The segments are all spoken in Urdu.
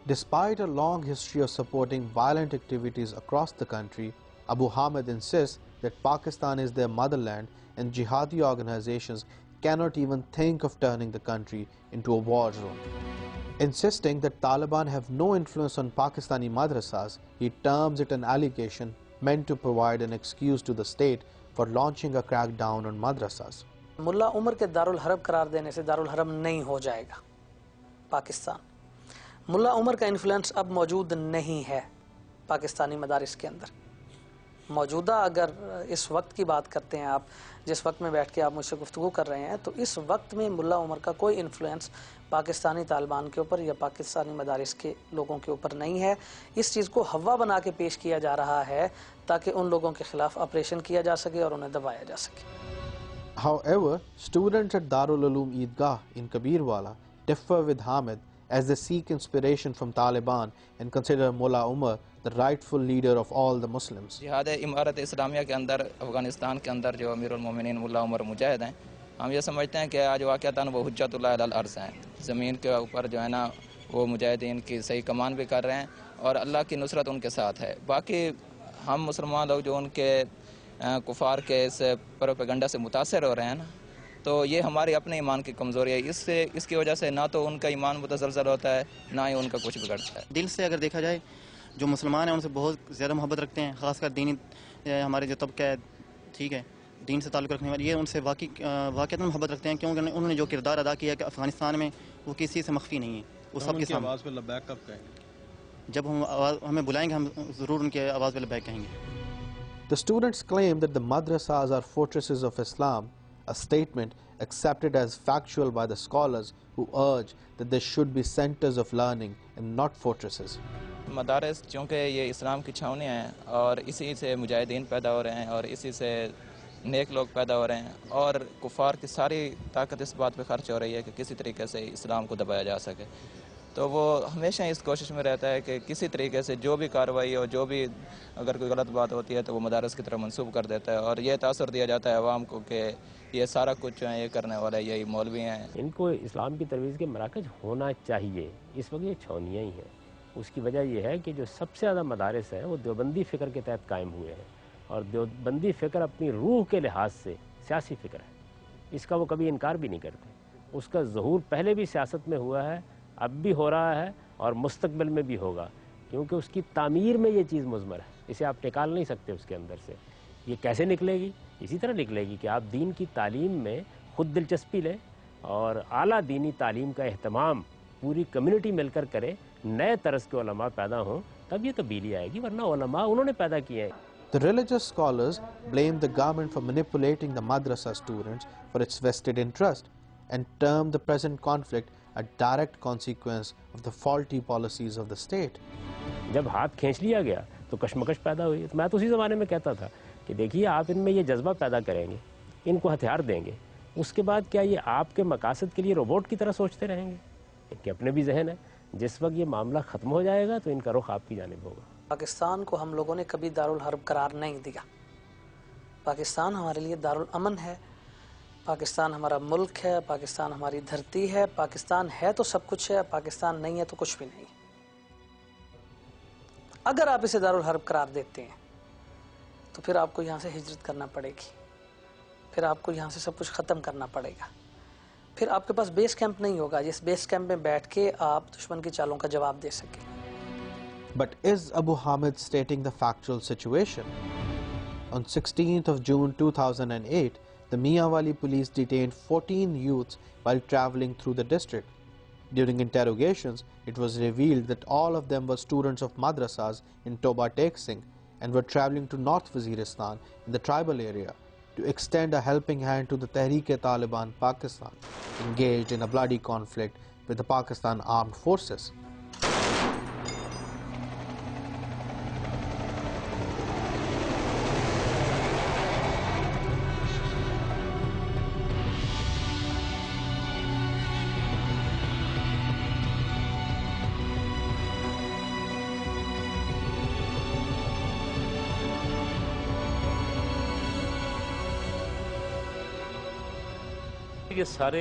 Despite a long history of supporting violent activities across the country, Abu Hamid insists that Pakistan is their motherland and jihadi organizations cannot even think of turning the country into a war zone. Insisting that Taliban have no influence on Pakistani madrasas, he terms it an allegation meant to provide an excuse to the state for launching a crackdown on madrasas. ملا عمر کے دارالحرب قرار دینے سے دارالحرب نہیں ہو جائے گا پاکستان. ملا عمر کا انفلوئنس اب موجود نہیں ہے پاکستانی مدارس کے اندر. موجودہ اگر اس وقت کی بات کرتے ہیں آپ، جس وقت میں بیٹھ کے آپ مجھ سے گفتگو کر رہے ہیں، تو اس وقت میں ملا عمر کا کوئی انفلوئنس پاکستانی طالبان کے اوپر یا پاکستانی مدارس کے لوگوں کے اوپر نہیں ہے. اس چیز کو ہوا بنا کے پیش کیا جا رہا ہے تاکہ ان لوگوں کے خلاف آپریشن کیا جا سکے اور انہیں دبایا جا سکے. However, students at Darul Uloom Eidgah in Kabirwala differ with Hamid as they seek inspiration from Taliban and consider Mullah Umar the rightful leader of all the Muslims. جہاد امارت اسلامیہ کے اندر افغانستان کے اندر جو امیر المومنین ملا عمر مجاہد ہیں، ہم یہ سمجھتے ہیں کہ آج واقعتاً وہ حجت اللہ علی الارض ہیں. زمین کے اوپر جو ہے نا وہ مجاہدین کی صحیح کمان بھی کر رہے ہیں اور اللہ کی نصرت ان کے ساتھ ہے. باقی ہم مسلمان لوگ جو ان کے کفار کے اس پروپیگنڈا سے متاثر ہو رہے ہیں نا، تو یہ ہماری اپنے ایمان کی کمزوری ہے. اس کی وجہ سے نہ تو ان کا ایمان متزلزل ہوتا ہے، نہ ہی ان کا کچھ بگڑتا ہے. دل سے اگر دیکھا جائے جو مسلمان ہیں ان سے بہت زیادہ محبت رکھتے ہیں، خاص کر دینی ہمارے جو طبقہ ہے، ٹھیک ہے، دین سے تعلق رکھنے والے، یہ ان سے واقعات میں محبت رکھتے ہیں کیونکہ انہوں نے جو کردار ادا کیا ہے کہ افغانستان میں وہ کسی سے مخفی نہیں ہے. وہ سب کے سامنے آواز پہ لبیک کب کہیں گے؟ جب ہمیں بلائیں گے ہم ضرور ان کی آواز پہ لبیک کہیں گے. The students claim that the madrasas are fortresses of Islam, a statement accepted as factual by the scholars who urge that they should be centers of learning and not fortresses. مدارس چونکہ یہ اسلام کی چھاونیاں ہیں اور اسی سے مجاہدین پیدا ہو رہے ہیں اور اسی سے نیک لوگ پیدا ہو رہے ہیں، اور کفار کی ساری طاقت اس بات پہ خرچ ہو رہی ہے کہ کسی طریقے سے اسلام کو دبایا جا سکے. تو وہ ہمیشہ اس کوشش میں رہتا ہے کہ کسی طریقے سے جو بھی کارروائی ہو، جو بھی اگر کوئی غلط بات ہوتی ہے تو وہ مدارس کی طرف منسوب کر دیتا ہے اور یہ تاثر دیا جاتا ہے عوام کو کہ یہ سارا کچھ جو ہے یہ کرنے والے یہی مولوی ہیں. ان کو اسلام کی ترویج کے مراکز ہونا چاہیے. اس وقت یہ چھاونیاں ہی ہیں. اس کی وجہ یہ ہے کہ جو سب سے زیادہ مدارس ہیں وہ دیوبندی فکر کے تحت قائم ہوئے ہیں، اور دیوبندی فکر اپنی روح کے لحاظ سے سیاسی فکر ہے. اس کا وہ کبھی انکار بھی نہیں کرتے. اس کا ظہور پہلے بھی سیاست میں ہوا ہے، اب بھی ہو رہا ہے اور مستقبل میں بھی ہوگا، کیونکہ اس کی تعمیر میں یہ چیز مضمر ہے. اسے آپ نکال نہیں سکتے اس کے اندر سے. یہ کیسے نکلے گی؟ اسی طرح نکلے گی کہ آپ دین کی تعلیم میں خود دلچسپی لیں اور اعلیٰ دینی تعلیم کا اہتمام پوری کمیونٹی مل کر کرے، نئے طرز کے علماء پیدا ہوں، تب یہ تبدیلی آئے گی. ورنہ علماء انہوں نے پیدا کیے ہیں. The religious scholars blame the government for manipulating the madrasa students for its vested interest and term the present conflict a direct consequence of the faulty policies of the state. جب ہاتھ کھینچ لیا گیا تو کشمکش پیدا ہوئی. میں تو اسی زمانے میں کہتا تھا کہ دیکھیے آپ ان میں یہ جذبہ پیدا کریں گے، ان کو ہتھیار دیں گے، اس کے بعد کیا یہ آپ کے مقاصد کے لیے روبوٹ کی طرح سوچتے رہیں گے؟ کہ اپنے بھی ذہن ہے. جس وقت یہ معاملہ ختم ہو جائے گا تو ان کا رخ آپ کی جانب ہوگا. پاکستان کو ہم لوگوں نے کبھی دارالحرب قرار نہیں دیا. پاکستان ہمارے لیے دارالامن ہے. پاکستان ہمارا ملک ہے، پاکستان ہماری دھرتی ہے. پاکستان ہے تو سب کچھ ہے، پاکستان نہیں ہے تو کچھ بھی نہیں. اگر آپ اسے دارالحرب قرار دیتے ہیں تو پھر آپ کو یہاں سے ہجرت کرنا پڑے گی، پھر آپ کو یہاں سے سب کچھ ختم کرنا پڑے گا. پھر آپ کے پاس بیس کیمپ نہیں ہوگا جس بیس کیمپ میں بیٹھ کے آپ دشمن کی چالوں کا جواب دے سکیں. But is Abu Hamid stating the factual situation? On 16th of June 2008, the Mianwali police detained 14 youths while traveling through the district. During interrogations, it was revealed that all of them were students of madrasas in Toba Tek Singh and were traveling to North Waziristan in the tribal area to extend a helping hand to the Tehreek-e-Taliban Pakistan, engaged in a bloody conflict with the Pakistan Armed Forces. یہ سارے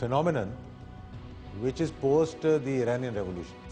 phenomenon which is post the Iranian Revolution.